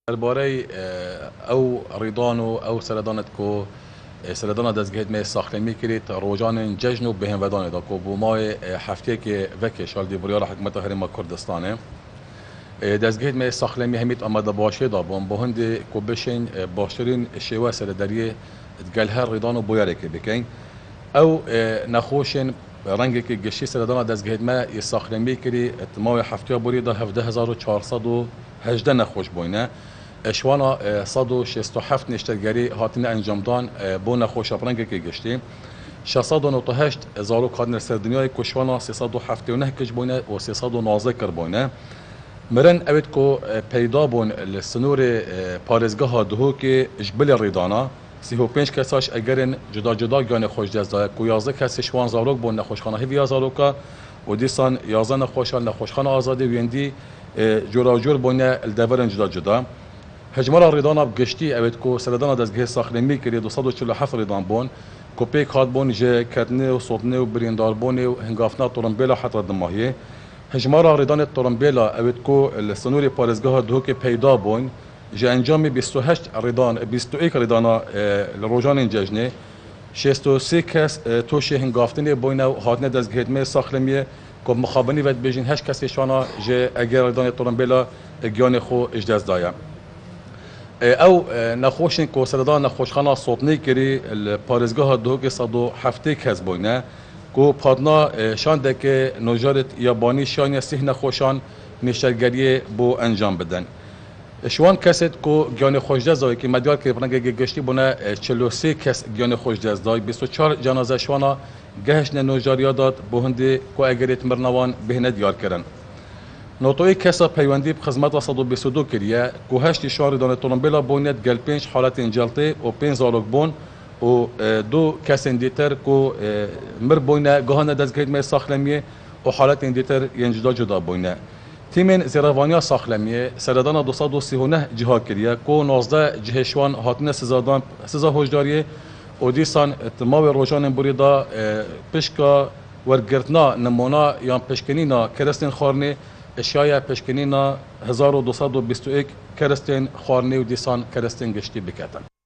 درباره او ریدانو او سردانت کو سردان دزگهد می ساختمی کرد روزان جشن و بهم ودان دا کو بو مای هفته که وک شال دی بریار حکومت هرم کردستانه دزگهد می ساختمی همید آماده باشه دا بون بهند کو بشین باشترین شیوه سرداری گلهر ریدان و بویاره که بکن او نخوشن رنگی که گشتی سردان دزگهد می ساختمی کرد مای هفته بری دا 17418 نخوش بوینه اشوانا 167 نشترگری هاتین انجام دان بو نخوش برنگی که گشتی 698 زارو کادن سردنیای کشوانا 379 کش بوینه و 319 کر بوینه مرن اوید کو پیدا بون لسنور پارزگاه دهو که اجبل ریدانا 35 کساش اگرن جدا جدا گان خوش جزدای کو 11 کس شوان زاروک بون نخوشخانه هی زاروکا و دیسان 11 نخوشان نخوشخانه آزادی ویندی جورا جور بونه الدورن جدا جدا هجمار ریدان اب گشتی اوید کو سردان دزگه ساختمی کری 247 ریدان بون کو پیک هات بون ج کتنه و صوتنه و بریندار بون و هنگافنا تورنبیلا حتی دماهی هجمار ریدان تورنبیلا اوید کو السنور پارزگاه دو که پیدا بون ج انجام 28 ریدان 21 ریدان لروجان ججنه 63 کس توش هنگافتنه بون و هاتنه دزگه می ساختمی کو مخابنی ود بجین 8 کس شانا ج اگر ریدان تورنبیلا گیان خو اجداز دایا او نخوشن کو سردان نخوشخانه صوتنی کری پارزگاه دو که 107 کس بوینه کو پادنا شان دکه نوجارت یابانی شان سه نخوشان نشرگری بو انجام بدن شوان کست کو گیان خوشجزای که مدیار که برنگ گشتی بونه 43 کس گیان خوشجزای 24 جنازه شوانا گهشن نوجاریا داد بو هندی کو اگریت مرنوان بهنه دیار کرن نوتوی کسا پیوندی خدمت 122 کریه کو 8 شهر دانه تورنبیلا بونیت گل 5 حالت انجلته و 5 زالوک بون و 2 کس دیتر کو مر بونه گهانه دزگهید می ساختمیه و حالت دیتر ینجدا جدا بونه تیمن زیروانیا ساختمیه سردان 239 جها کریه کو 19 جهشوان هاتنه سزا هوشداریه و دیسان اتمام روزان بریدا پشکا ورگرتنا نمونا یا پشکنینا کرستین خارنه اشیاء پشکنینا 1221 کرستین خارنه و دیسان کرستین گشتی بکتن